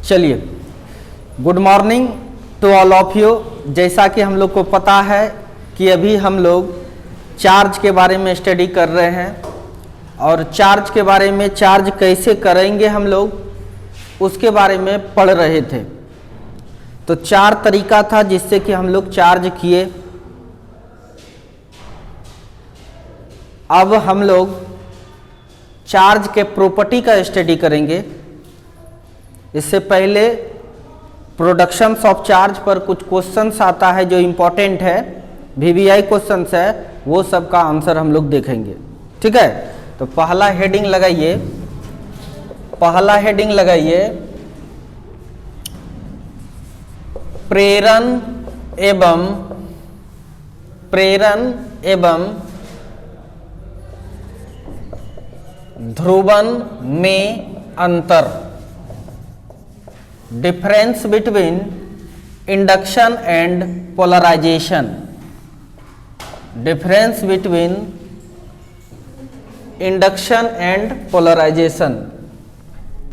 चलिए, good morning to all of you. जैसा कि हम लोग को पता है कि अभी हम लोग चार्ज के बारे में स्टडी कर रहे हैं और चार्ज के बारे में, चार्ज कैसे करेंगे हम लोग, उसके बारे में पढ़ रहे थे। तो 4 तरीका था जिससे कि हम लोग चार्ज किए। अब हम लोग चार्ज के प्रॉपर्टी का स्टडी करेंगे। इससे पहले प्रोडक्शंस ऑफ चार्ज पर कुछ क्वेश्चंस आता है जो इम्पोर्टेंट है, वीवीआई क्वेश्चंस है, वो सब का आंसर हम लोग देखेंगे। ठीक है, तो पहला हेडिंग लगाइए, प्रेरण एवं ध्रुवन में अंतर, difference between induction and polarisation, difference between induction and polarisation.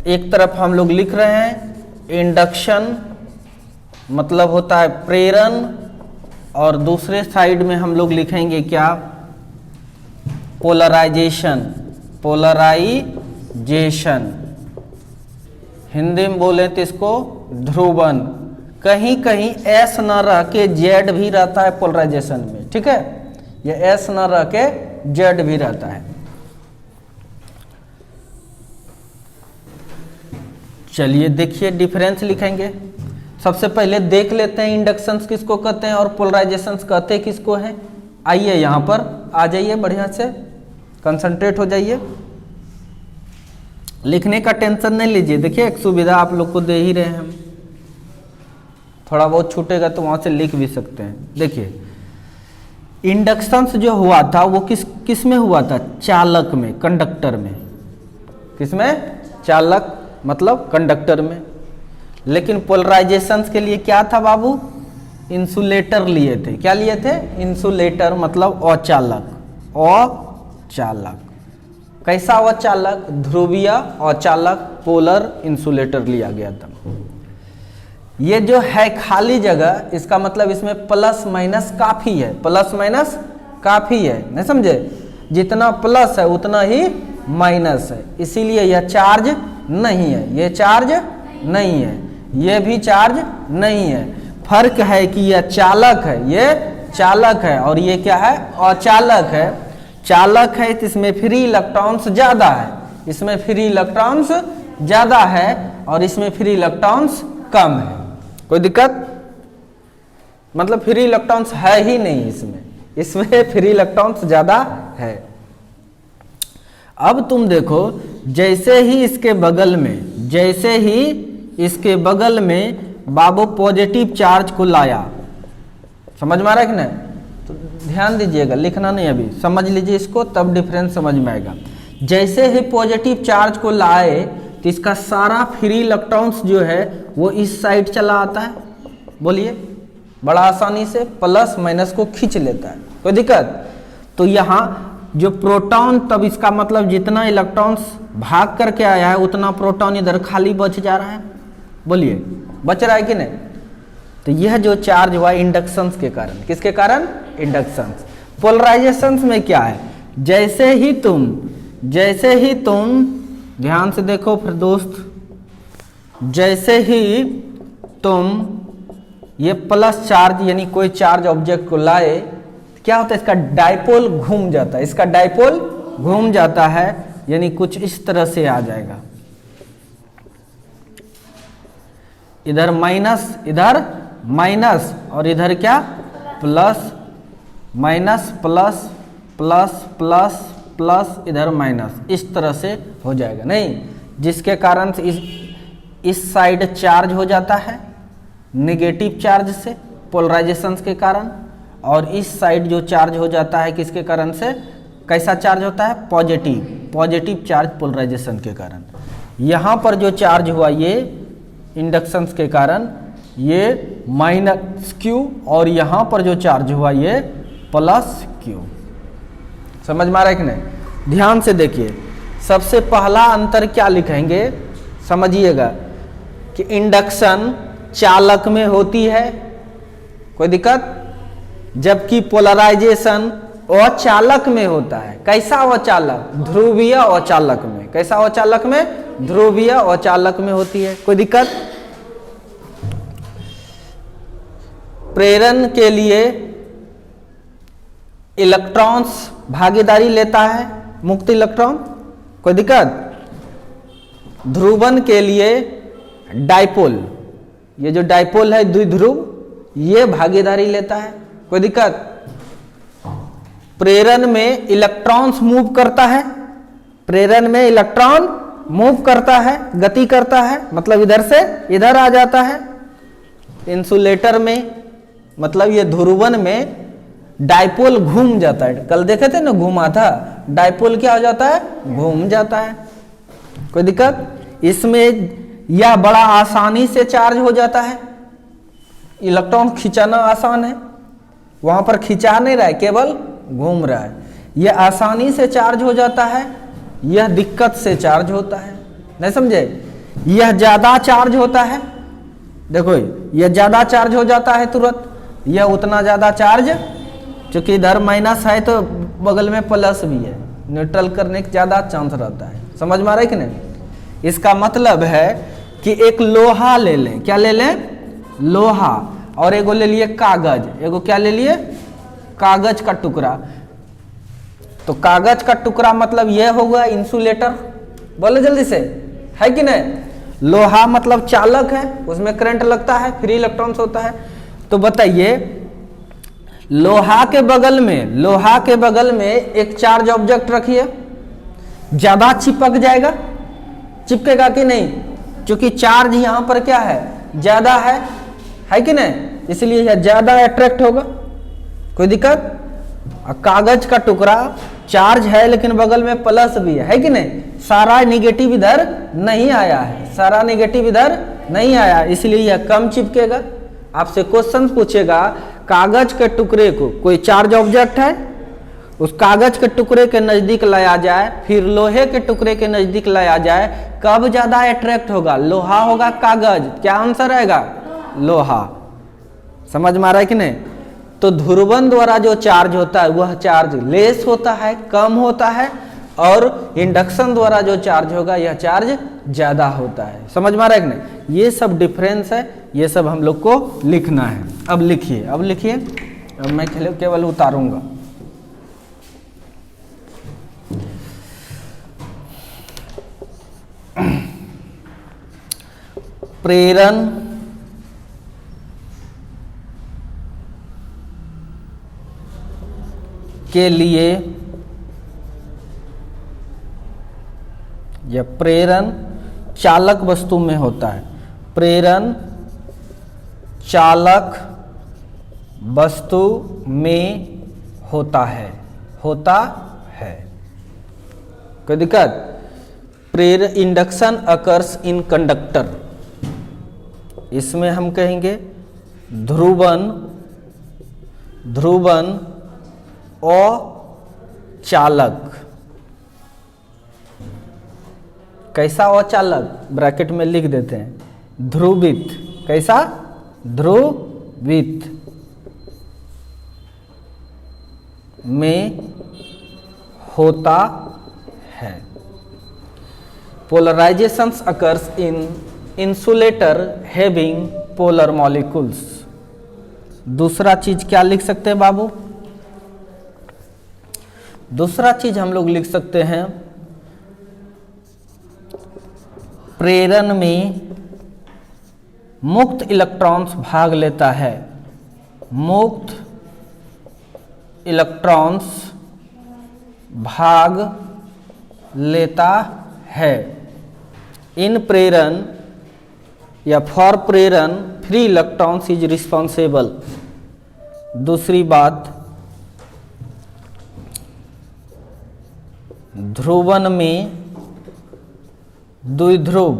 एक तरफ हम लोग लिख रहे हैं इंडक्शन मतलब होता है प्रेरण, और दूसरे साइड में हम लोग लिखेंगे क्या, पोलराइजेशन। हिंदी में बोले तो इसको ध्रुवन। कहीं कहीं एस न रह के जेड भी रहता है पोलराइजेशन में। ठीक है, ये एस न रह के जेड भी रहता है। चलिए देखिए, डिफरेंस लिखेंगे। सबसे पहले देख लेते हैं इंडक्शंस किसको कहते हैं और पोलराइजेशंस कहते किसको हैं। आइए यहाँ पर आ जाइए, बढ़िया से कंसंट्रेट हो जाइए, लिखने का टेंशन नहीं लीजिए। देखिए, एक सुविधा आप लोग को दे ही रहे हैं हम, थोड़ा बहुत छूटेगा तो वहां से लिख भी सकते हैं। देखिए, इंडक्शंस जो हुआ था वो किस में हुआ था, चालक में, कंडक्टर में। किसमें, चालक मतलब कंडक्टर में। लेकिन पोलराइजेशंस के लिए क्या था बाबू, इंसुलेटर लिए थे। क्या लिए थे, इंसुलेटर मतलब अचालक। अचालक कैसा अचालक, ध्रुवीय अचालक, पोलर इंसुलेटर लिया गया था। ये जो है खाली जगह, इसका मतलब इसमें प्लस माइनस काफी है, प्लस माइनस काफी है, नहीं समझे। जितना प्लस है उतना ही माइनस है, इसीलिए यह चार्ज नहीं है, ये चार्ज नहीं है, ये भी चार्ज नहीं है। फर्क है कि यह चालक है, ये चालक है, और ये क्या है, अचालक है। चालक है तो इसमें फ्री इलेक्ट्रॉन्स ज्यादा है, इसमें फ्री इलेक्ट्रॉन्स ज्यादा है, और इसमें फ्री इलेक्ट्रॉन्स कम है। कोई दिक्कत, मतलब फ्री इलेक्ट्रॉन्स है ही नहीं इसमें फ्री इलेक्ट्रॉन्स ज्यादा है। अब तुम देखो, जैसे ही इसके बगल में बाबू पॉजिटिव चार्ज को लाया, समझ में आ रहा है कि नहीं। तो ध्यान दीजिएगा, लिखना नहीं अभी, समझ लीजिए इसको, तब डिफरेंस समझ में आएगा। जैसे ही पॉजिटिव चार्ज को लाए तो इसका सारा फ्री इलेक्ट्रॉन्स जो है वो इस साइड चला आता है। बोलिए, बड़ा आसानी से प्लस माइनस को खींच लेता है। कोई दिक्कत, तो यहाँ जो प्रोटॉन, तब इसका मतलब जितना इलेक्ट्रॉन्स भाग करके आया है उतना प्रोटॉन इधर खाली बच जा रहा है। बोलिए, बच रहा है कि नहीं। तो यह जो चार्ज हुआ इंडक्शंस के कारण, किसके कारण, इंडक्शंस। पोलराइजेशंस में क्या है, जैसे ही तुम ध्यान से देखो फिर दोस्त, जैसे ही तुम ये प्लस चार्ज यानी कोई चार्ज ऑब्जेक्ट को लाए, क्या होता है, इसका डायपोल घूम जाता है, इसका डायपोल घूम जाता है, यानी कुछ इस तरह से आ जाएगा। इधर माइनस और इधर क्या, plus minus plus plus plus plus, इधर माइनस, इस तरह से हो जाएगा। नहीं, जिसके कारण से इस साइड चार्ज हो जाता है नेगेटिव चार्ज से, पोलराइजेशंस के कारण, और इस साइड जो चार्ज हो जाता है किसके कारण से, कैसा चार्ज होता है, पॉजिटिव चार्ज पोलराइजेशन के कारण। यहाँ पर जो चार्ज हुआ ये इंडक्शंस के कारण ये माइनस क्यू, और यहाँ पर जो चार्ज हुआ ये प्लस क्यू। समझ में आ रहा है कि नहीं। ध्यान से देखिए, सबसे पहला अंतर क्या लिखेंगे, समझिएगा कि इंडक्शन चालक में होती है, कोई दिक्कत, जबकि पोलराइजेशन अचालक में होता है। कैसा अचालक? ध्रुवीय अचालक में। कैसा अचालक में? ध्रुवीय अचालक में होती है, कोई दिक्कत। प्रेरण के लिए इलेक्ट्रॉन्स भागीदारी लेता है, मुक्त इलेक्ट्रॉन, कोई दिक्कत। ध्रुवन के लिए डाइपोल, ये जो डाइपोल है द्विध्रुव, ये भागीदारी लेता है, कोई दिक्कत। प्रेरण में इलेक्ट्रॉन्स मूव करता है, प्रेरण में इलेक्ट्रॉन मूव करता है, गति करता है, मतलब इधर से इधर आ जाता है। इंसुलेटर में, मतलब ये ध्रुवन में डाइपोल घूम जाता है। कल देखे थे ना, घूमा था, डाइपोल क्या हो जाता है? घूम जाता है, कोई दिक्कत। इसमें यह बड़ा आसानी से चार्ज हो जाता है, इलेक्ट्रॉन खिंचाना आसान है, वहां पर खिंचा नहीं रहा है, केवल घूम रहा है। यह आसानी से चार्ज हो जाता है, यह दिक्कत से चार्ज होता है, नहीं समझे। यह ज्यादा चार्ज होता है, देखो यह ज्यादा चार्ज हो जाता है तुरंत, यह उतना ज्यादा चार्ज, क्योंकि इधर माइनस है तो बगल में प्लस भी है, न्यूट्रल करने का ज्यादा चांस रहता है, समझ में आ रहा है कि नहीं। इसका मतलब है कि एक लोहा ले लें, क्या ले लें? लोहा, और एगो ले लिए कागज, एगो क्या ले लिए? कागज का टुकड़ा। तो कागज का टुकड़ा मतलब यह होगा इंसुलेटर, बोले जल्दी से, है कि नहीं। लोहा मतलब चालक है, उसमें करंट लगता है, फ्री इलेक्ट्रॉन्स होता है। तो बताइए, लोहा के बगल में एक चार्ज ऑब्जेक्ट रखिए, ज्यादा चिपक जाएगा, चिपकेगा कि नहीं, क्योंकि चार्ज यहां पर क्या है? ज्यादा है कि नहीं, इसलिए यह ज्यादा अट्रैक्ट होगा, कोई दिक्कत। कागज का टुकड़ा चार्ज है लेकिन बगल में प्लस भी है कि नहीं, सारा नेगेटिव इधर नहीं आया है, सारा नेगेटिव इधर नहीं आया, इसलिए यह कम चिपकेगा। आपसे क्वेश्चन पूछेगा, कागज के टुकड़े को, कोई चार्ज ऑब्जेक्ट है, उस कागज के टुकड़े के नजदीक लाया जाए, फिर लोहे के टुकड़े के नजदीक लाया जाए, कब ज्यादा अट्रैक्ट होगा? लोहा होगा कागज? क्या आंसर आएगा? लोहा। समझ में आ रहा है कि नहीं। तो ध्रुवन द्वारा जो चार्ज होता है वह चार्ज लेस होता है, कम होता है, और इंडक्शन द्वारा जो चार्ज होगा यह चार्ज ज्यादा होता है। समझ में आ रहा है कि नहीं। ये सब डिफरेंस है, ये सब हम लोग को लिखना है। अब लिखिए, अब मैं केवल उतारूंगा। प्रेरण के लिए यह प्रेरण चालक वस्तु में होता है, प्रेरण चालक वस्तु में होता है, कोई दिक्कत। इंडक्शन अकर्स इन कंडक्टर, इसमें हम कहेंगे ध्रुवन अचालक। कैसा अचालक? ब्रैकेट में लिख देते हैं, ध्रुवित। कैसा? ध्रुवित में होता है। Polarisations occurs in insulator having polar molecules. दूसरा चीज क्या लिख सकते हैं बाबू? दूसरा चीज हम लोग लिख सकते हैं, प्रेरण में मुक्त इलेक्ट्रॉन्स भाग लेता है, मुक्त इलेक्ट्रॉन्स भाग लेता है। इन प्रेरण या फॉर प्रेरण फ्री इलेक्ट्रॉन्स इज रिस्पॉन्सिबल। दूसरी बात, ध्रुवन में द्विध्रुव,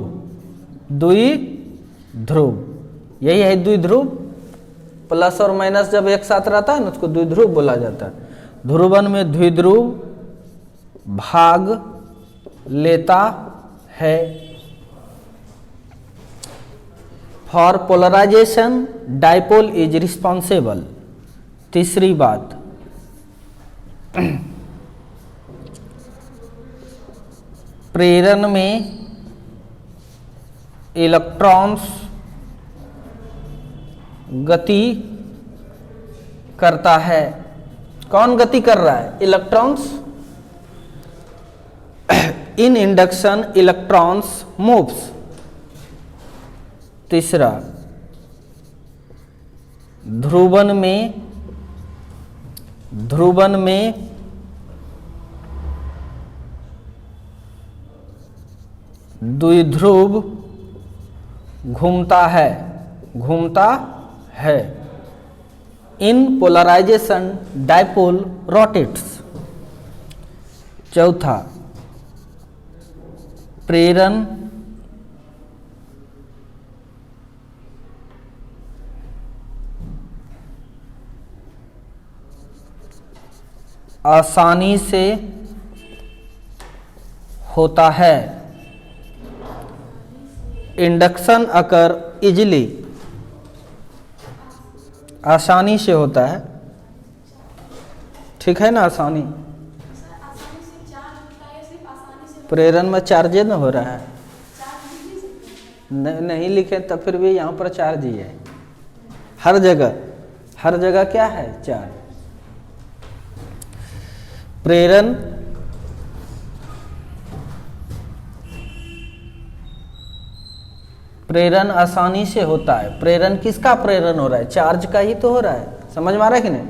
यही है द्विध्रुव। प्लस और माइनस जब एक साथ रहता है ना उसको द्विध्रुव बोला जाता है। ध्रुवन में द्विध्रुव भाग लेता है, for polarisation dipole is responsible. तीसरी बात, प्रेरण में इलेक्ट्रॉन्स गति करता है। कौन गति कर रहा है? इलेक्ट्रॉन्स। इन इंडक्शन इलेक्ट्रॉन्स मूव्स। तीसरा, ध्रुवन में द्विध्रुव घूमता है। इन पोलराइजेशन डाइपोल रोटेट्स। चौथा, प्रेरण आसानी से होता है। इंडक्शन अकर इजिली, आसानी से होता है। ठीक है ना? आसानी। प्रेरण में चार्ज न हो रहा है, नहीं लिखे तब फिर भी यहाँ पर चार्ज ही है। हर जगह क्या है? चार्ज। प्रेरण आसानी से होता है। प्रेरण किसका प्रेरण हो रहा है? चार्ज का ही तो हो रहा है। समझ में आ रहा है कि नहीं?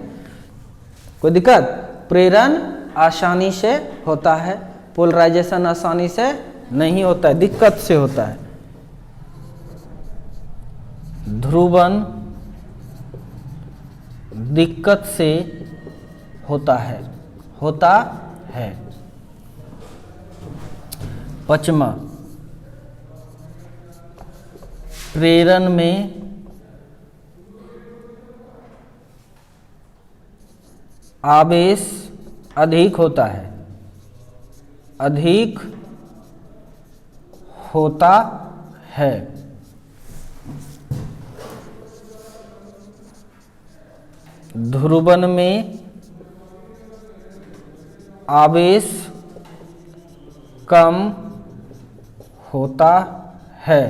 कोई दिक्कत? प्रेरण आसानी से होता है, पोलराइजेशन आसानी से नहीं होता है, दिक्कत से होता है। ध्रुवन दिक्कत से होता है। पचमा, प्रेरण में आवेश अधिक होता है। ध्रुवन में आवेश कम होता है।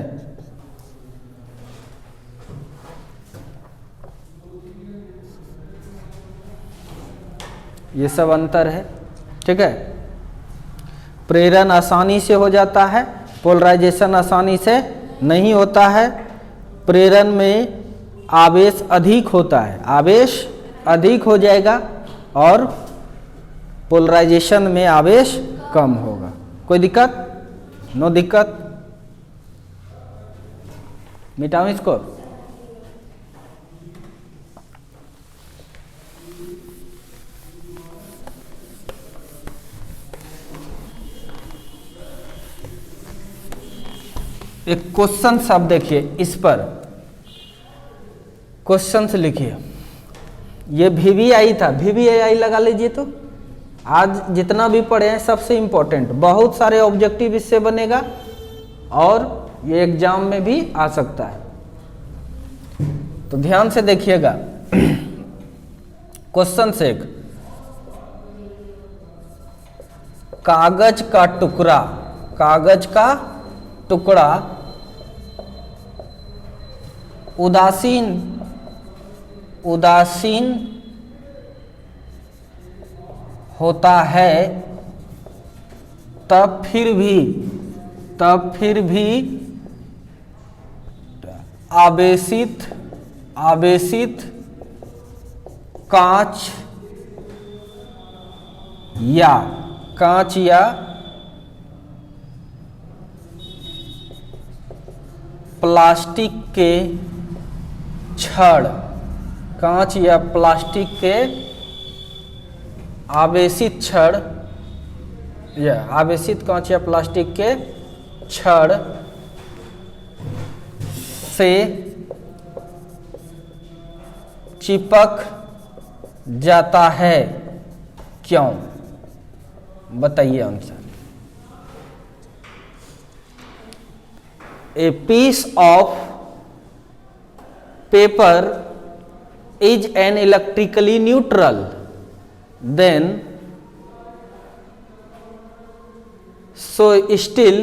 ये सब अंतर है। ठीक है? प्रेरण आसानी से हो जाता है, पोलराइजेशन आसानी से नहीं होता है। प्रेरण में आवेश अधिक होता है, आवेश अधिक हो जाएगा, और पोलराइजेशन में आवेश कम होगा। कोई दिक्कत? नो दिक्कत। मिटाऊं इसको? एक क्वेश्चन सब देखिए, इस पर क्वेश्चन से लिखिए। ये VVI था, VVI लगा लीजिए। तो आज जितना भी पढ़े हैं सबसे इम्पोर्टेंट, बहुत सारे ऑब्जेक्टिव इससे बनेगा और ये एग्जाम में भी आ सकता है। तो ध्यान से देखिएगा। क्वेश्चन से, कागज का टुकड़ा उदासीन होता है, तब फिर भी आवेशित कांच या प्लास्टिक के छड़, कांच या प्लास्टिक के आवेशित छड़ या आवेशित कांच या प्लास्टिक के छड़ से चिपक जाता है। क्यों? बताइए answer. A piece of paper is an electrically neutral, then so still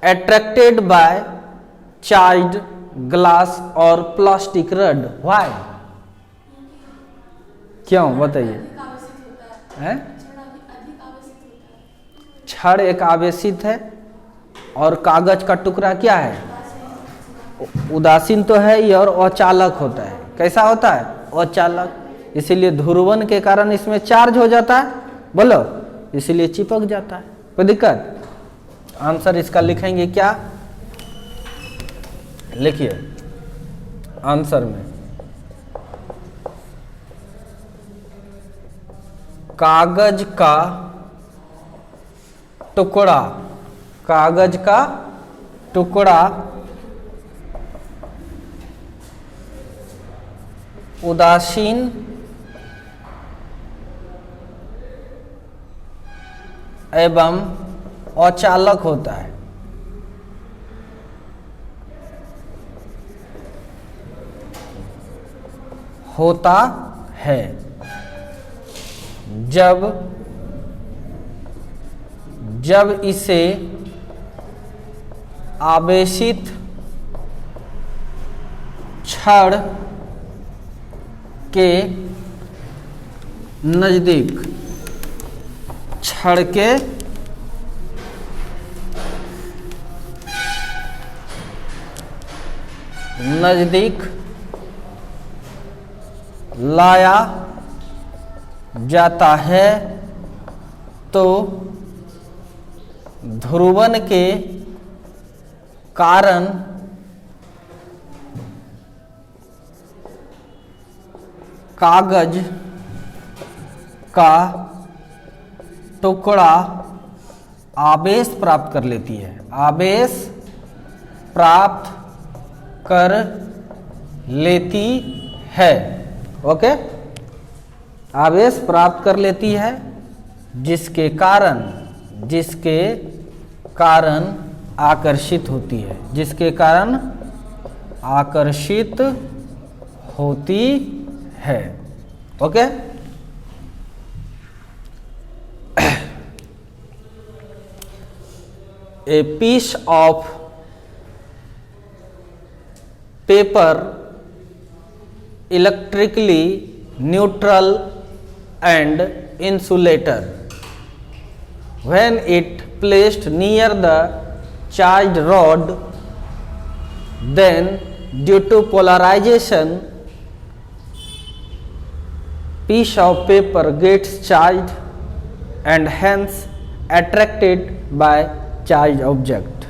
attracted by charged glass or plastic rod. Why? क्यों बताइए? हैं? छड़ एक आवेशित है और कागज का टुकड़ा क्या है? उदासीन तो है ही और अचालक होता है। कैसा होता है? अचालक। इसीलिए ध्रुवण के कारण इसमें चार्ज हो जाता है, बोलो, इसीलिए चिपक जाता है। कोई दिक्कत? आंसर इसका लिखेंगे क्या? लिखिए आंसर में कागज का टुकड़ा, कागज का टुकड़ा उदासीन एवं अचालक होता है। होता है जब इसे आवेशित छड़ के नजदीक, छड़ के नजदीक लाया जाता है तो ध्रुवण के कारण कागज का टुकड़ा आवेश प्राप्त कर लेती है, आवेश प्राप्त कर लेती है। ओके, आवेश प्राप्त कर लेती है जिसके कारण आकर्षित होती है, जिसके कारण आकर्षित होती है। Okay, a piece of paper electrically neutral and insulator when it placed near the charged rod, then due to polarization piece of paper gets charged and hence attracted by charged object।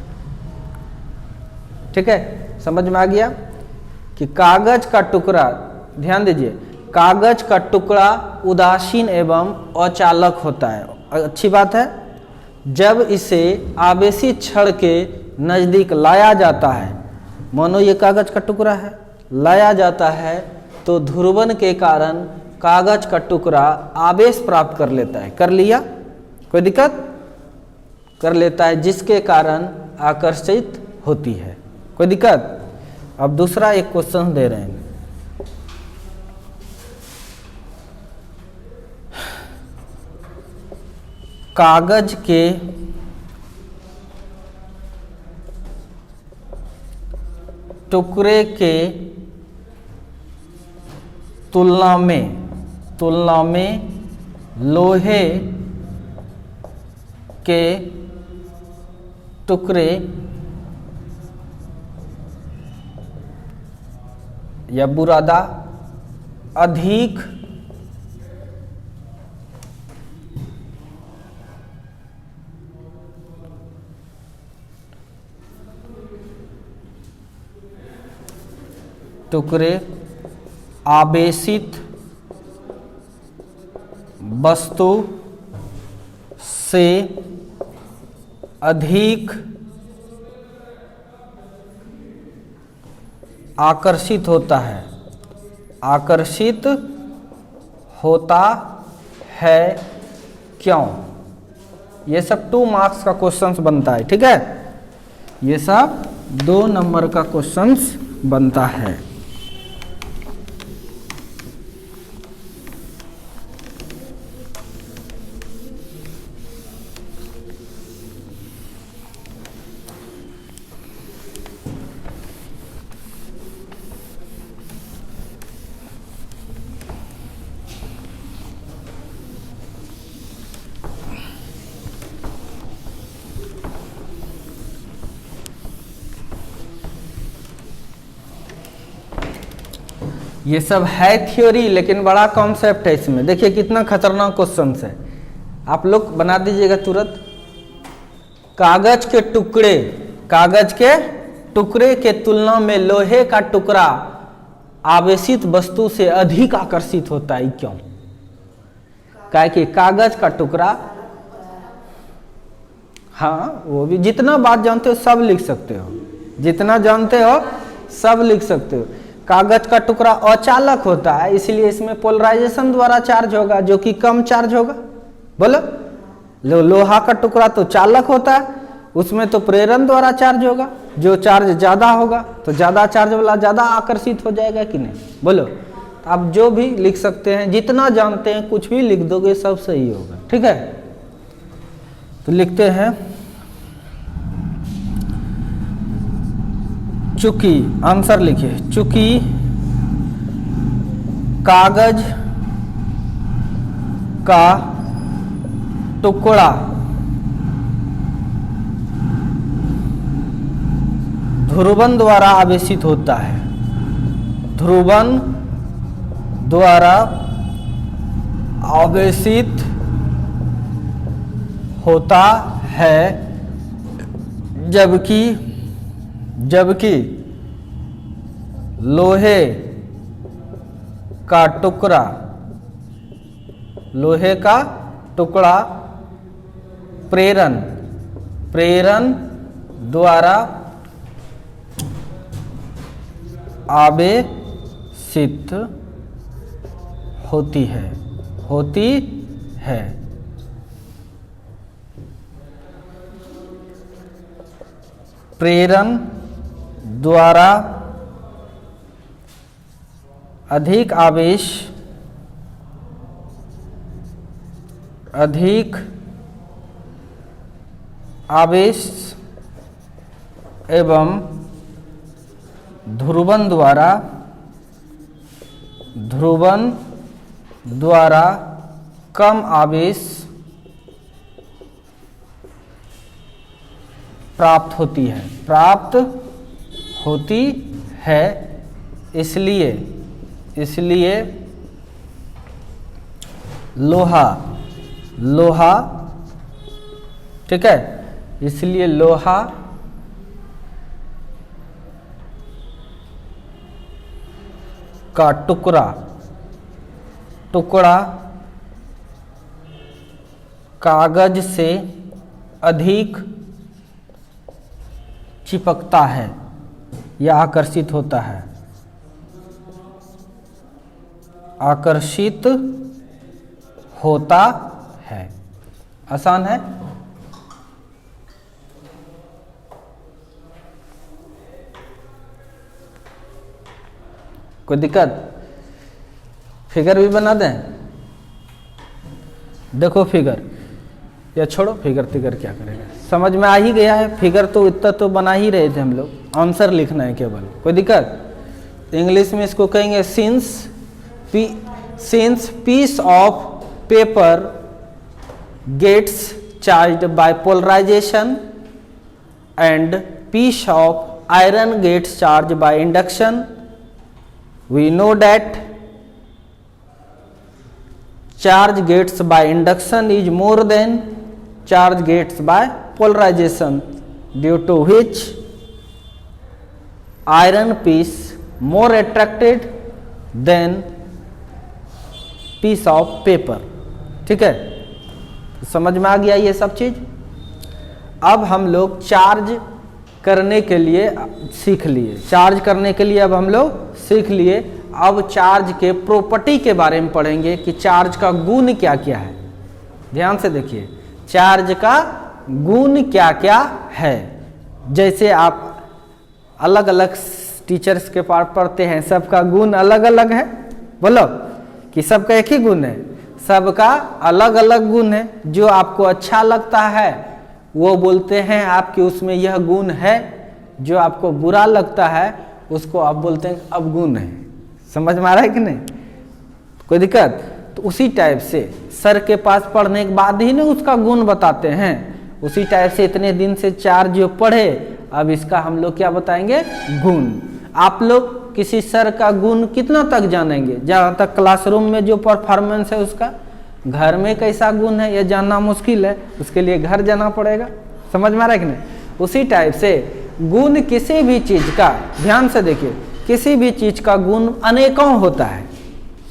ठीक है, समझ में आ गया कि कागज का टुकड़ा, ध्यान दीजिए, कागज का टुकड़ा उदासीन एवं अचालक होता है। अच्छी बात है। जब इसे आवेशित छड़ के नजदीक लाया जाता है, मानो ये कागज का टुकड़ा है, लाया जाता है तो ध्रुवण के कारण कागज का टुकड़ा आवेश प्राप्त कर लेता है। कर लिया? कोई दिक्कत? कर लेता है जिसके कारण आकर्षित होती है। कोई दिक्कत? अब दूसरा एक क्वेश्चन दे रहे हैं। कागज के टुकड़े के तुलना में लोहे के टुकड़े या बुरादा अधिक टुकड़े आवेशित वस्तु से अधिक आकर्षित होता है, आकर्षित होता है क्यों? ये सब 2 मार्क्स का क्वेश्चंस बनता है। ठीक है, ये सब 2 नंबर का क्वेश्चंस बनता है। ये सब है थ्योरी, लेकिन बड़ा कॉन्सेप्ट है इसमें। देखिए कितना खतरनाक क्वेश्चन है, आप लोग बना दीजिएगा तुरंत। कागज के टुकड़े के तुलना में लोहे का टुकड़ा आवेशित वस्तु से अधिक आकर्षित होता है, क्यों? क्या कि कागज का टुकड़ा, हाँ वो भी जितना बात जानते हो सब लिख सकते हो, जितना जानते हो सब लिख सकते हो। कागज का टुकड़ा अचालक होता है, इसलिए इसमें पोलराइजेशन द्वारा चार्ज होगा, जो कि कम चार्ज होगा। बोलो, लोहा का टुकड़ा तो चालक होता है, उसमें तो प्रेरण द्वारा चार्ज होगा, जो चार्ज ज्यादा होगा तो ज्यादा चार्ज वाला ज्यादा आकर्षित हो जाएगा कि नहीं? बोलो, आप जो भी लिख सकते हैं, जितना जानते हैं कुछ भी लिख दोगे सब सही होगा, ठीक है? तो लिखते हैं, चूंकि, आंसर लिखिए, चूंकि कागज का टुकड़ा ध्रुवन द्वारा आवेशित होता है, ध्रुवन द्वारा आवेशित होता है, जबकि लोहे का टुकड़ा प्रेरण द्वारा आवेशित होती है। प्रेरण द्वारा अधिक आवेश एवं ध्रुवन द्वारा कम आवेश प्राप्त होती है, इसलिए लोहा, ठीक है, इसलिए लोहा का टुकड़ा कागज से अधिक चिपकता है या आकर्षित होता है, आकर्षित होता है। आसान है। कोई दिक्कत? फिगर भी बना दें? देखो फिगर, या छोड़ो फिगर तिगर क्या करेगा, समझ में आ ही गया है। फिगर तो इतना तो बना ही रहे थे हम लोग, आंसर लिखना है केवल। कोई दिक्कत? इंग्लिश में इसको कहेंगे since piece of paper gets charged by polarization and piece of iron gets charged by induction, we know that charge gets by induction is more than charge gets by polarization, due to which iron piece more attracted than piece of paper। ठीक है, समझ में आ गया ये सब चीज। अब हम लोग चार्ज करने के लिए सीख लिए, अब हम लोग सीख लिए। अब चार्ज के प्रॉपर्टी के बारे में पढ़ेंगे कि चार्ज का गुण क्या क्या है। ध्यान से देखिए, चार्ज का गुण क्या क्या है। जैसे आप अलग अलग टीचर्स के पास पढ़ते हैं, सबका गुण अलग अलग है, बोलो कि सबका एक ही गुण है? सबका अलग अलग गुण है। जो आपको अच्छा लगता है वो बोलते हैं आपके उसमें यह गुण है, जो आपको बुरा लगता है उसको आप बोलते हैं अवगुण है। समझ में आ रहा है कि नहीं? कोई दिक्कत? तो उसी टाइप से सर के पास पढ़ने के बाद ही ना उसका गुण बताते हैं, उसी टाइप से इतने दिन से 4 जो पढ़े, अब इसका हम लोग क्या बताएंगे? गुण। आप लोग किसी सर का गुण कितना तक जानेंगे? जहाँ तक क्लासरूम में जो परफॉर्मेंस है उसका, घर में कैसा गुण है यह जानना मुश्किल है, उसके लिए घर जाना पड़ेगा। समझ में आ रहा है कि नहीं? उसी टाइप से गुण किसी भी चीज का, ध्यान से देखिए, किसी भी चीज का गुण अनेकों होता है।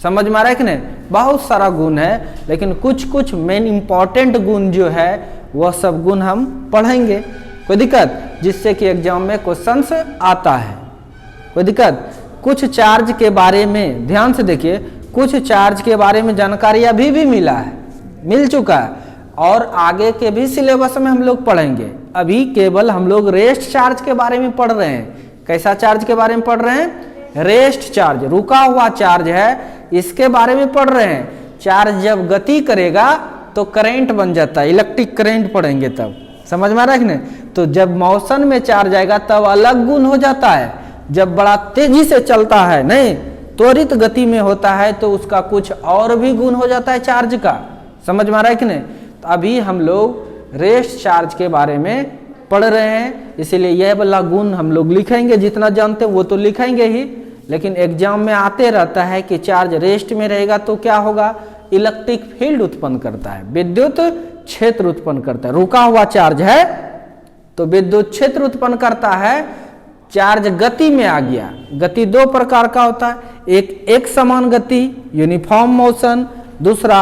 समझ में आ रहा है कि नहीं? बहुत सारा गुण है, लेकिन कुछ कुछ मेन इंपॉर्टेंट गुण जो है वह सब गुण हम पढ़ेंगे। कोई दिक्कत? जिससे कि एग्जाम में क्वेश्चंस आता है। कोई दिक्कत? कुछ चार्ज के बारे में ध्यान से देखिए, कुछ चार्ज के बारे में जानकारी अभी भी मिला है, मिल चुका है, और आगे के भी सिलेबस में हम लोग पढ़ेंगे। अभी केवल हम लोग रेस्ट चार्ज के बारे में पढ़ रहे हैं। कैसा चार्ज के बारे में पढ़ रहे हैं? रेस्ट चार्ज, रुका हुआ चार्ज है, इसके बारे में पढ़ रहे हैं। चार्ज जब गति करेगा तो करंट बन जाता है, इलेक्ट्रिक करंट पढ़ेंगे तब। समझ में आ रहा है कि नहीं? तो जब मोशन में चार्ज आएगा तब अलग गुण हो जाता है। जब बड़ा तेजी से चलता है, नहीं त्वरित गति में होता है, तो उसका कुछ और भी गुण हो जाता है चार्ज का। समझ में आ रहा है कि नहीं? तो अभी हम लोग रेस्ट चार्ज के बारे में पढ़ रहे हैं, इसीलिए यह वाला गुण हम लोग लिखेंगे। जितना जानते हैं वो तो लिखेंगे ही, लेकिन एग्जाम में आते रहता है कि चार्ज रेस्ट में रहेगा तो क्या होगा? इलेक्ट्रिक फील्ड उत्पन्न करता है, विद्युत क्षेत्र उत्पन्न करता है। रुका हुआ चार्ज है तो विद्युत क्षेत्र उत्पन्न करता है। चार्ज गति में आ गया, गति 2 प्रकार का होता है, एक समान गति यूनिफॉर्म मोशन, दूसरा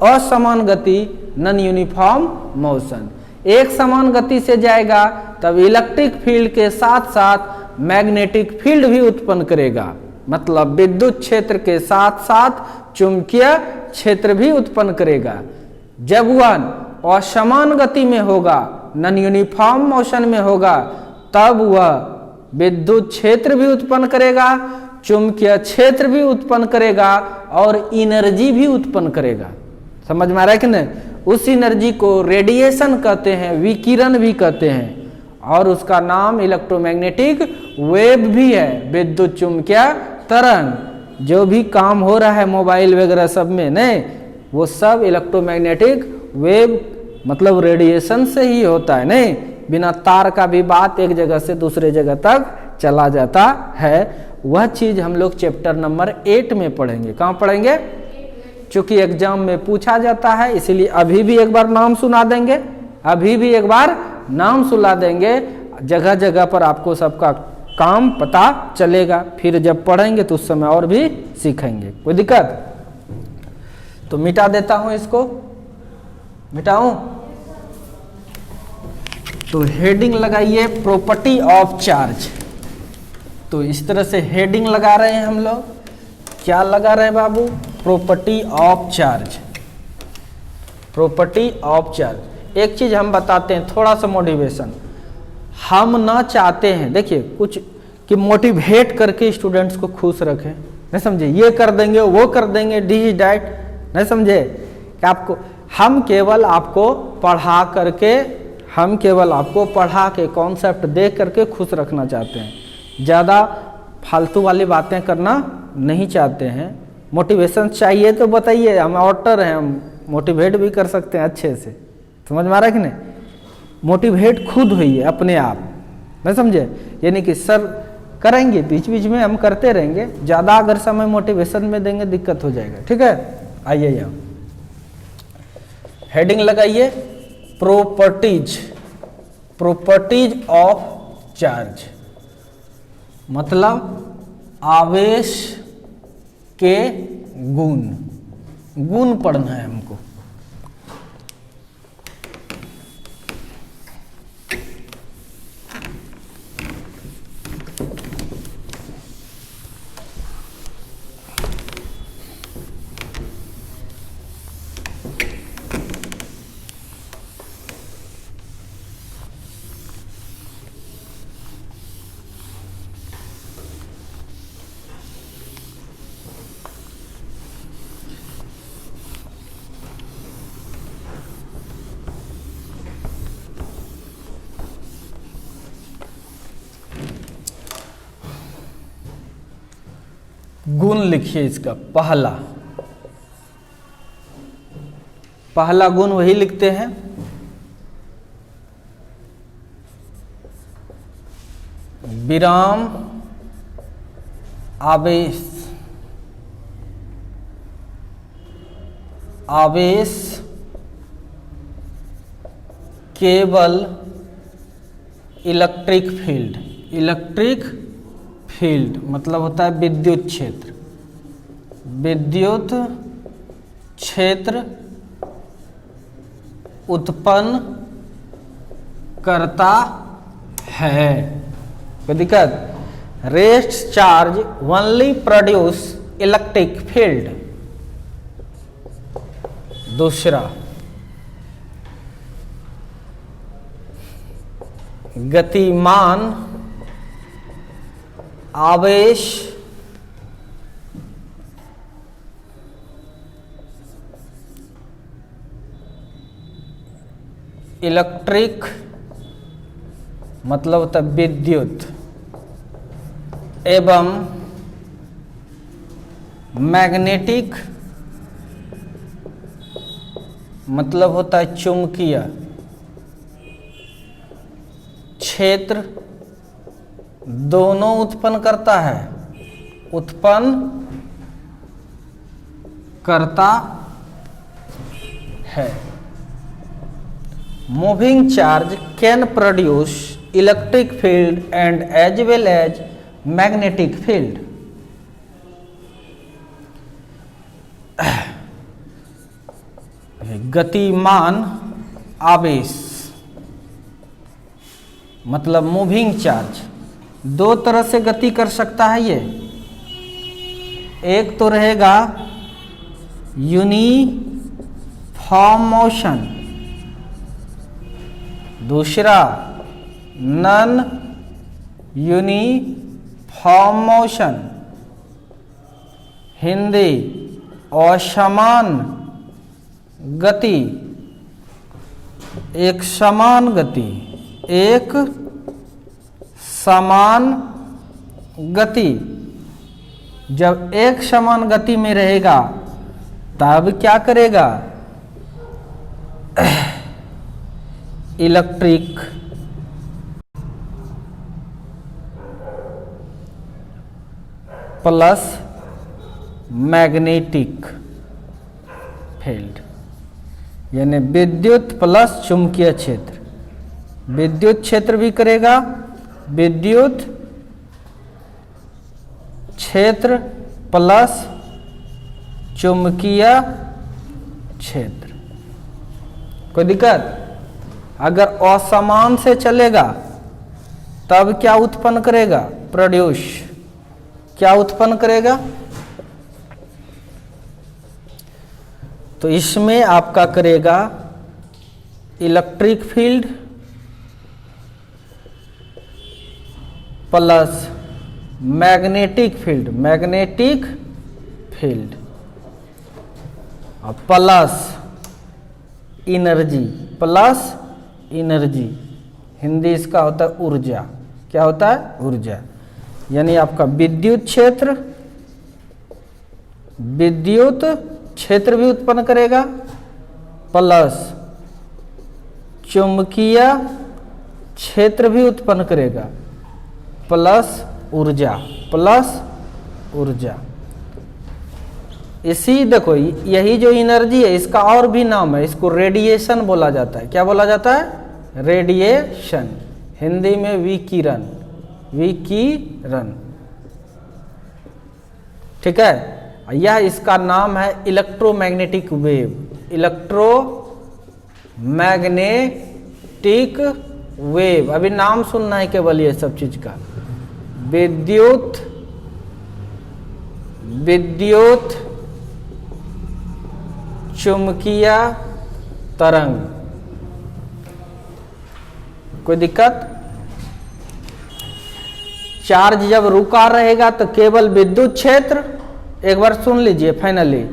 असमान गति नॉन यूनिफॉर्म मोशन। एक समान गति से जाएगा तब इलेक्ट्रिक फील्ड के साथ साथ मैग्नेटिक फील्ड भी उत्पन्न करेगा, मतलब विद्युत क्षेत्र के साथ साथ चुंबकीय क्षेत्र भी उत्पन्न करेगा। जब वह असमान गति में होगा, नॉन यूनिफॉर्म मोशन में होगा, तब वह विद्युत क्षेत्र भी उत्पन्न करेगा, चुंबकीय क्षेत्र भी उत्पन्न करेगा और एनर्जी भी उत्पन्न करेगा। समझ में आ रहा है कि नहीं? उस एनर्जी को रेडिएशन कहते हैं, विकिरण भी कहते हैं, और उसका नाम इलेक्ट्रोमैग्नेटिक वेव भी है, विद्युत चुंबकीय तरंग। जो भी काम हो रहा है मोबाइल वगैरह सब में, नहीं वो सब इलेक्ट्रोमैग्नेटिक वेव मतलब रेडिएशन से ही होता है। नहीं बिना तार का भी बात एक जगह से दूसरे जगह तक चला जाता है। वह चीज हम लोग चैप्टर नंबर 8 में पढ़ेंगे। कहाँ पढ़ेंगे? चूंकि एग्जाम में पूछा जाता है, इसीलिए अभी भी एक बार नाम सुना देंगे, अभी भी एक बार नाम सुना देंगे। जगह जगह पर आपको सबका काम पता चलेगा, फिर जब पढ़ेंगे तो उस समय और भी सीखेंगे। कोई दिक्कत? तो मिटा देता हूं इसको, मिटाऊं? तो हेडिंग लगाइए प्रॉपर्टी ऑफ चार्ज। तो इस तरह से हेडिंग लगा रहे हैं हम लोग। क्या लगा रहे हैं बाबू? Property of charge, property of charge. एक चीज हम बताते हैं, थोड़ा सा मोटिवेशन। हम ना चाहते हैं, देखिए कुछ कि मोटिवेट करके स्टूडेंट्स को खुश रखें, नहीं समझे? ये कर देंगे वो कर देंगे, डी डाइट, नहीं समझे? कि आपको हम केवल आपको पढ़ा करके, हम केवल आपको पढ़ा के कॉन्सेप्ट दे करके खुश रखना चाहते हैं। ज़्यादा फालतू वाली बातें करना नहीं चाहते हैं। मोटिवेशन चाहिए तो बताइए, हम ऑटर हैं, हम मोटिवेट भी कर सकते हैं अच्छे से। समझ में आ रहा है कि नहीं? मोटिवेट खुद होइए अपने आप, नहीं समझे? यानी कि सर करेंगे, बीच बीच में हम करते रहेंगे। ज़्यादा अगर समय मोटिवेशन में देंगे दिक्कत हो जाएगा। ठीक है, आइए यहाँ हेडिंग लगाइए प्रॉपर्टीज, प्रॉपर्टीज ऑफ चार्ज, मतलब आवेश के गुण, गुण पढ़ना है हमको। गुण लिखिए इसका। पहला गुण वही लिखते हैं, विराम आवेश, आवेश केवल इलेक्ट्रिक फील्ड, इलेक्ट्रिक फील्ड मतलब होता है विद्युत क्षेत्र, विद्युत क्षेत्र उत्पन्न करता है। कोई दिक्कत? Rest charge only produce electric field. दूसरा, गतिमान आवेश इलेक्ट्रिक मतलब होता है विद्युत एवं मैग्नेटिक मतलब होता है चुंबकीय क्षेत्र दोनों उत्पन्न करता है, उत्पन्न करता है। Moving charge can produce electric field and as well as magnetic field. गतिमान आवेश मतलब मूविंग चार्ज दो तरह से गति कर सकता है ये। एक तो रहेगा यूनिफॉर्म मोशन, दूसरा नॉन यूनिफॉर्म मोशन, हिंदी असमान गति, एक समान गति, एक समान गति। जब एक समान गति में रहेगा तब क्या करेगा? इलेक्ट्रिक प्लस मैग्नेटिक फील्ड यानी विद्युत प्लस चुंबकीय क्षेत्र, विद्युत क्षेत्र भी करेगा, विद्युत क्षेत्र प्लस चुंबकीय क्षेत्र। कोई दिक्कत? अगर असमान से चलेगा तब क्या उत्पन्न करेगा? प्रोड्यूस क्या उत्पन्न करेगा? तो इसमें आपका करेगा electric field plus magnetic field, magnetic field और plus energy, plus energy. Hindi इसका होता है ऊर्जा। क्या होता है? ऊर्जा। यानी आपका विद्युत क्षेत्र, विद्युत क्षेत्र भी उत्पन्न करेगा प्लस चुंबकीय क्षेत्र भी उत्पन्न करेगा प्लस ऊर्जा, प्लस ऊर्जा। इसी देखो यही जो एनर्जी है इसका और भी नाम है, इसको रेडिएशन बोला जाता है। क्या बोला जाता है? रेडिएशन। हिंदी में विकिरण, विकिरण। ठीक है। यह इसका नाम है इलेक्ट्रोमैग्नेटिक वेव, इलेक्ट्रोमैग्नेटिक वेव। अभी नाम सुनना है केवल ये सब चीज का। विद्युत, विद्युत चुंबकीय तरंग। कोई दिक्कत? चार्ज जब रुका रहेगा तो केवल विद्युत क्षेत्र, एक बार सुन लीजिए फाइनली,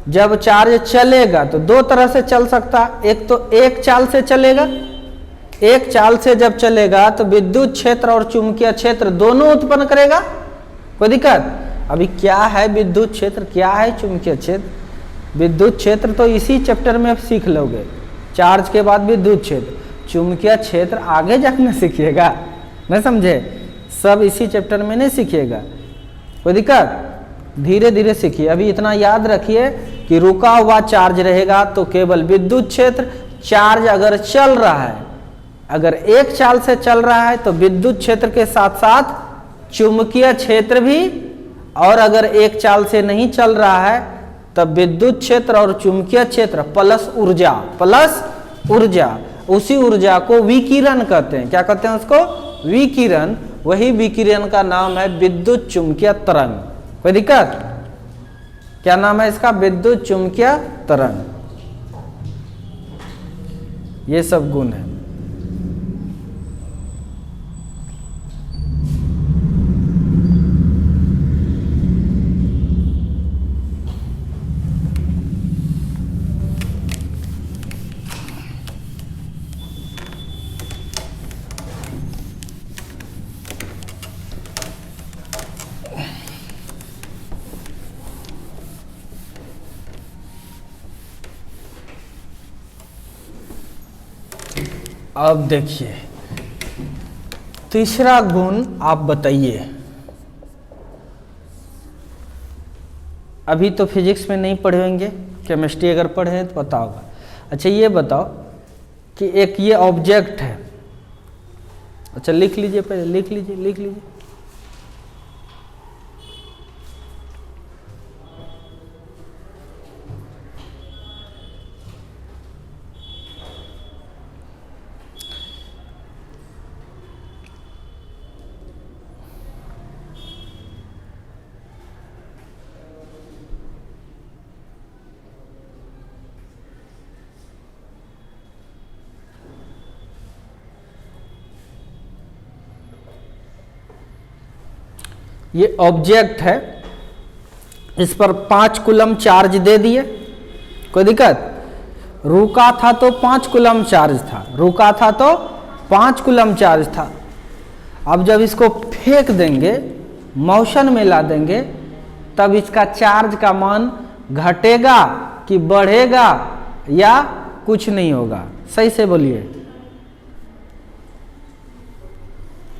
जब चार्ज चलेगा तो दो तरह से चल सकता। एक तो एक चाल से चलेगा, एक चाल से जब चलेगा तो विद्युत क्षेत्र और चुंबकीय क्षेत्र दोनों उत्पन्न करेगा। कोई दिक्कत? अभी क्या है विद्युत क्षेत्र, क्या है चुंबकीय क्षेत्र। विद्युत क्षेत्र तो इसी चैप्टर में सीख लोगे, चार्ज के बाद विद्युत क्षेत्र। चुंबकीय क्षेत्र आगे जाकर सीखिएगा, नहीं समझे, सब इसी चैप्टर में नहीं सीखिएगा, कोई दिक्कत, धीरे धीरे सीखिए। अभी इतना याद रखिए कि रुका हुआ चार्ज रहेगा तो केवल विद्युत क्षेत्र, चार्ज अगर चल रहा है, अगर एक चाल से चल रहा है तो विद्युत क्षेत्र के साथ साथ चुंबकीय क्षेत्र भी, और अगर एक चाल से नहीं चल रहा है तब विद्युत क्षेत्र और चुंबकीय क्षेत्र प्लस ऊर्जा, प्लस ऊर्जा, उसी ऊर्जा को विकिरण कहते हैं। क्या कहते हैं उसको? विकिरण। वही विकिरण का नाम है विद्युत चुंबकीय तरंग। कोई दिक्कत? क्या नाम है इसका? विद्युत चुंबकीय तरंग। ये सब गुण है। अब देखिए तीसरा गुण आप बताइए। अभी तो फिजिक्स में नहीं पढ़े होंगे, केमिस्ट्री अगर पढ़े हैं तो पता होगा। अच्छा ये बताओ कि एक ये ऑब्जेक्ट है, अच्छा लिख लीजिए, पहले लिख लीजिए। ये ऑब्जेक्ट है, इस पर 5 कूलम चार्ज दे दिए, कोई दिक्कत? रुका था तो 5 कूलम चार्ज था, रुका था तो 5 कूलम चार्ज था। अब जब इसको फेंक देंगे, मोशन में ला देंगे, तब इसका चार्ज का मान घटेगा कि बढ़ेगा या कुछ नहीं होगा? सही से बोलिए।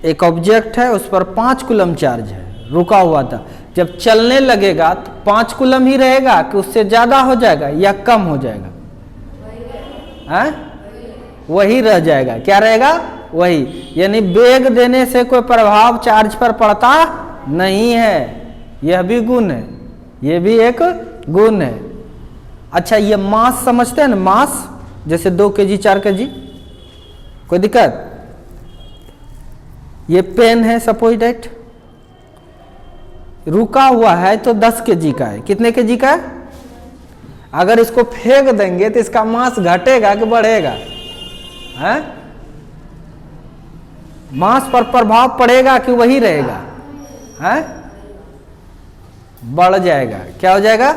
एक ऑब्जेक्ट है, उस पर 5 कूलम चार्ज है, रुका हुआ था, जब चलने लगेगा तो 5 कूलम ही रहेगा कि उससे ज्यादा हो जाएगा या कम हो जाएगा? वही रह जाएगा। क्या रहेगा? वही। यानी वेग देने से कोई प्रभाव चार्ज पर पड़ता नहीं है। यह भी गुण है, यह भी एक गुण है। अच्छा ये मास समझते हैं ना, मास जैसे 2 kg 4 kg, कोई दिक्कत? ये पेन है सपोज डेट, रुका हुआ है तो 10 kg का है। कितने kg का है? अगर इसको फेंक देंगे तो इसका मास घटेगा कि बढ़ेगा? है? मास पर प्रभाव पड़ेगा कि वही रहेगा? है? बढ़ जाएगा। क्या हो जाएगा?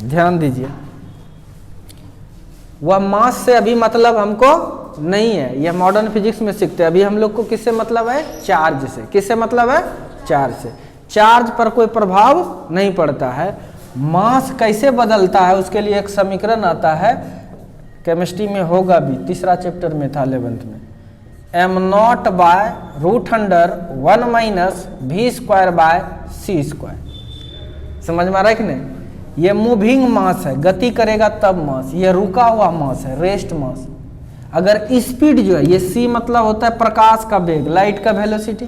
ध्यान दीजिए, वह मास से अभी मतलब हमको नहीं है, यह मॉडर्न फिजिक्स में सीखते हैं। अभी हम लोग को किससे मतलब है? चार्ज से। किससे मतलब है? चार्ज से। चार्ज पर कोई प्रभाव नहीं पड़ता है। मास कैसे बदलता है उसके लिए एक समीकरण आता है, केमिस्ट्री में होगा भी, तीसरा चैप्टर में था 11th में, m0 बाय √1 माइनस v²/c²। समझ में आ रहा है कि नहीं? ये मूविंग मास है, गति करेगा तब मास। ये रुका हुआ मास है, रेस्ट मास। अगर स्पीड जो है, ये c मतलब होता है प्रकाश का वेग, लाइट का वेलोसिटी,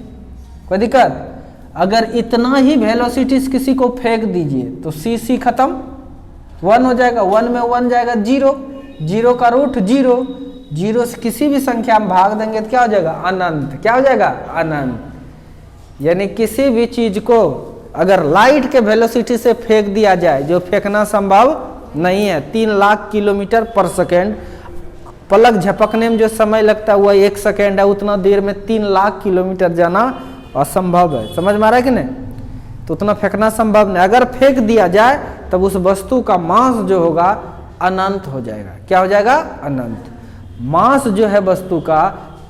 कोई दिक्कत? अगर इतना ही वेलोसिटी किसी को फेंक दीजिए तो c खत्म, 1 हो जाएगा, 1 में 1 जाएगा 0, 0 का रूट 0, 0 से किसी भी संख्या में भाग देंगे तो क्या हो जाएगा? अनंत। क्या हो जाएगा? अनंत। यानी किसी भी चीज को अगर लाइट के वेलोसिटी से फेंक दिया जाए, जो फेंकना संभव नहीं है, 3 लाख किलोमीटर पर सेकेंड, पलक झपकने में जो समय लगता है वह 1 सेकेंड है, उतना देर में 3 लाख किलोमीटर जाना असंभव है। समझ में आ रहा है कि नहीं? तो उतना फेंकना संभव नहीं। अगर फेंक दिया जाए तब उस वस्तु का मास जो होगा अनंत हो जाएगा। क्या हो जाएगा? अनंत। मास जो है वस्तु का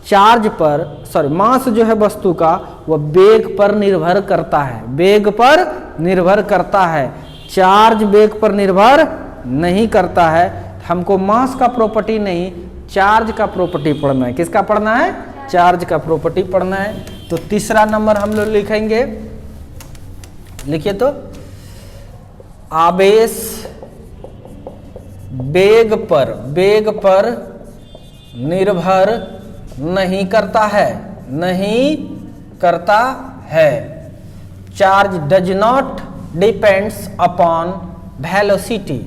चार्ज पर मास जो है वस्तु का वह वेग पर निर्भर करता है, वेग पर निर्भर करता है, चार्ज वेग पर निर्भर नहीं करता है। हमको मास का प्रॉपर्टी नहीं, चार्ज का प्रॉपर्टी पढ़ना है। किसका पढ़ना है? चार्ज का प्रॉपर्टी पढ़ना है। तो तीसरा नंबर हम लोग लिखेंगे, लिखिए तो, आवेश वेग पर निर्भर नहीं करता है, नहीं करता है। Charge does not depends upon velocity,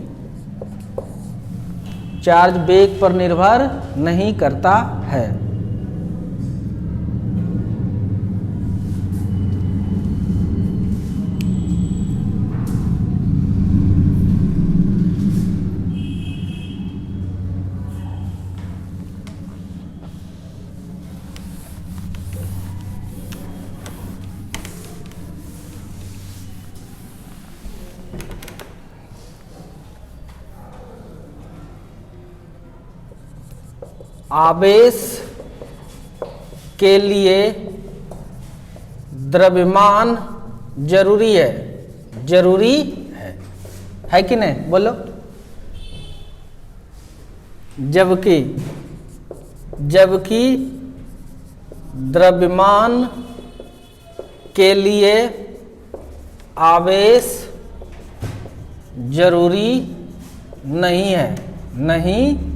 charge वेग पर निर्भर नहीं करता है। आवेश के लिए द्रव्यमान जरूरी है, जरूरी है कि नहीं? बोलो। जबकि द्रव्यमान के लिए आवेश जरूरी नहीं है, नहीं है।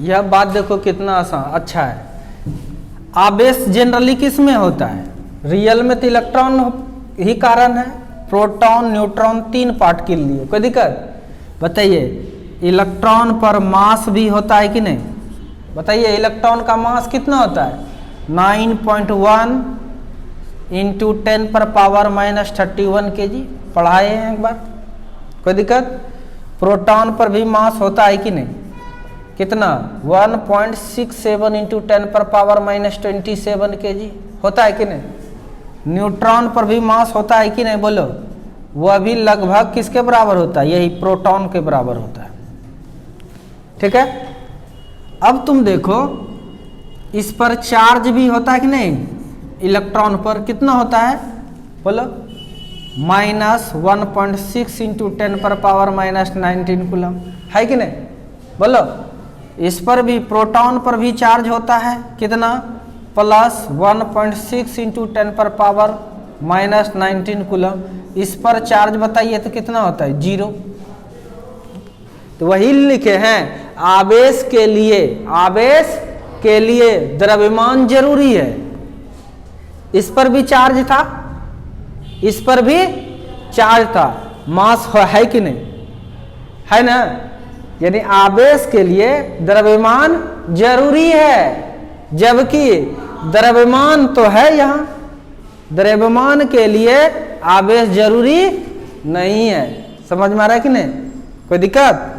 यह बात देखो कितना आसान, अच्छा है। आवेश जनरली किस में होता है? रियल में तो इलेक्ट्रॉन ही कारण है, प्रोटॉन न्यूट्रॉन 3 पार्ट के लिए। कोई दिक्कत? बताइए, इलेक्ट्रॉन पर मास भी होता है कि नहीं? बताइए, इलेक्ट्रॉन का मास कितना होता है? 9.1 इंटू 10⁻⁻31 kg। पढ़ाए हैं एक बार, कोई दिक्कत? प्रोटॉन पर भी मास होता है कि नहीं? कितना? 1.67 इंटू 10⁻⁻27 kg होता है कि नहीं? न्यूट्रॉन पर भी मास होता है कि नहीं? बोलो। वह भी लगभग किसके बराबर होता है? यही प्रोटॉन के बराबर होता है। ठीक है। अब तुम देखो, इस पर चार्ज भी होता है कि नहीं? इलेक्ट्रॉन पर कितना होता है? बोलो। -1.6 इंटू 10⁻⁻19 कूलम है कि नहीं? बोलो। इस पर भी, प्रोटॉन पर भी चार्ज होता है कितना? +1.6 इंटू 10⁻⁻19 कूलम। इस पर चार्ज बताइए तो कितना होता है? 0। तो वही लिखे हैं, आवेश के लिए द्रव्यमान जरूरी है। इस पर भी चार्ज था, इस पर भी चार्ज था, मास है कि नहीं? है ना? यानी आवेश के लिए द्रव्यमान जरूरी है, जबकि द्रव्यमान तो है यहाँ, द्रव्यमान के लिए आवेश जरूरी नहीं है। समझ में आ रहा है कि नहीं? कोई दिक्कत?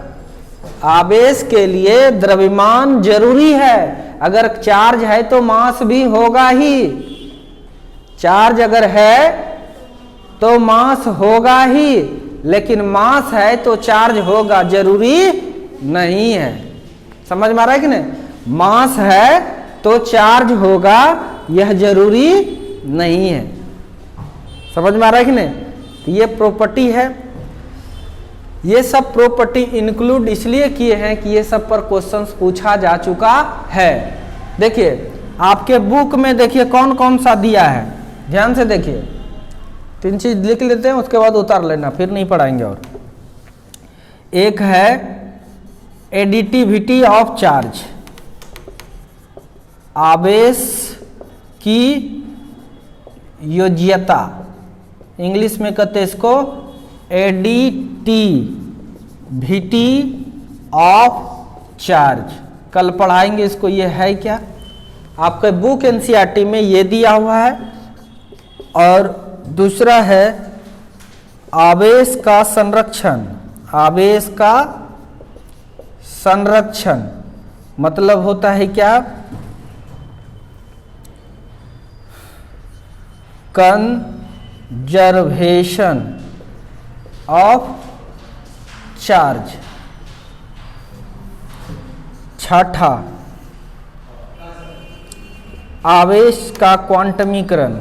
आवेश के लिए द्रव्यमान जरूरी है। अगर चार्ज है तो मास भी होगा ही, चार्ज अगर है तो मास होगा ही, लेकिन मास है तो चार्ज होगा, जरूरी नहीं है। समझ में आ रहा है कि नहीं? मास है तो चार्ज होगा, यह जरूरी नहीं है। समझ में आ रहा है कि नहीं? तो ये प्रॉपर्टी है। ये सब प्रॉपर्टी इंक्लूड इसलिए किए हैं कि ये सब पर क्वेश्चंस पूछा जा चुका है। देखिए, आपके बुक में देखिए कौन कौन सा दिया है, ध्यान से देखिए। 3 चीज लिख लेते हैं, उसके बाद उतार लेना, फिर नहीं पढ़ाएंगे। और एक है एडिटिविटी ऑफ चार्ज, आवेश की योज्यता, इंग्लिश में कहते हैं इसको एडिटिविटी ऑफ चार्ज। कल पढ़ाएंगे इसको, ये है क्या। आपके बुक एनसीईआरटी में ये दिया हुआ है। और दूसरा है आवेश का संरक्षण। आवेश का संरक्षण मतलब होता है क्या, कंजर्वेशन ऑफ चार्ज। छठा आवेश का क्वांटमीकरण।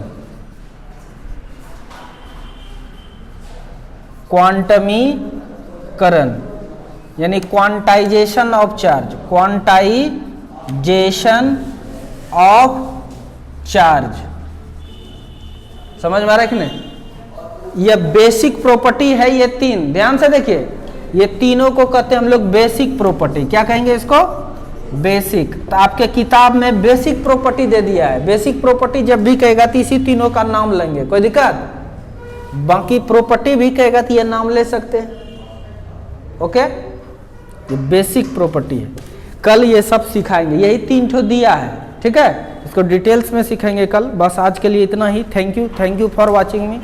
क्वांटमीकरण यानी quantization of charge. Quantization of charge समझ में आ रहा है कि नहीं। ये बेसिक प्रॉपर्टी है, ये तीन ध्यान से देखिए, ये तीनों को कहते हैं हम लोग बेसिक प्रॉपर्टी। क्या कहेंगे इसको, बेसिक। तो आपके किताब में बेसिक प्रॉपर्टी दे दिया है। बेसिक प्रॉपर्टी जब भी कहेगा तो इसी तीनों का नाम लेंगे, कोई दिक्कत। बाकी प्रॉपर्टी भी कहेगा तो ये नाम ले सकते हैं। ओके, ये बेसिक प्रॉपर्टी है। कल ये सब सिखाएंगे, यही तीन ठो दिया है, ठीक है। इसको डिटेल्स में सिखाएंगे कल। बस आज के लिए इतना ही। Thank you for watching me.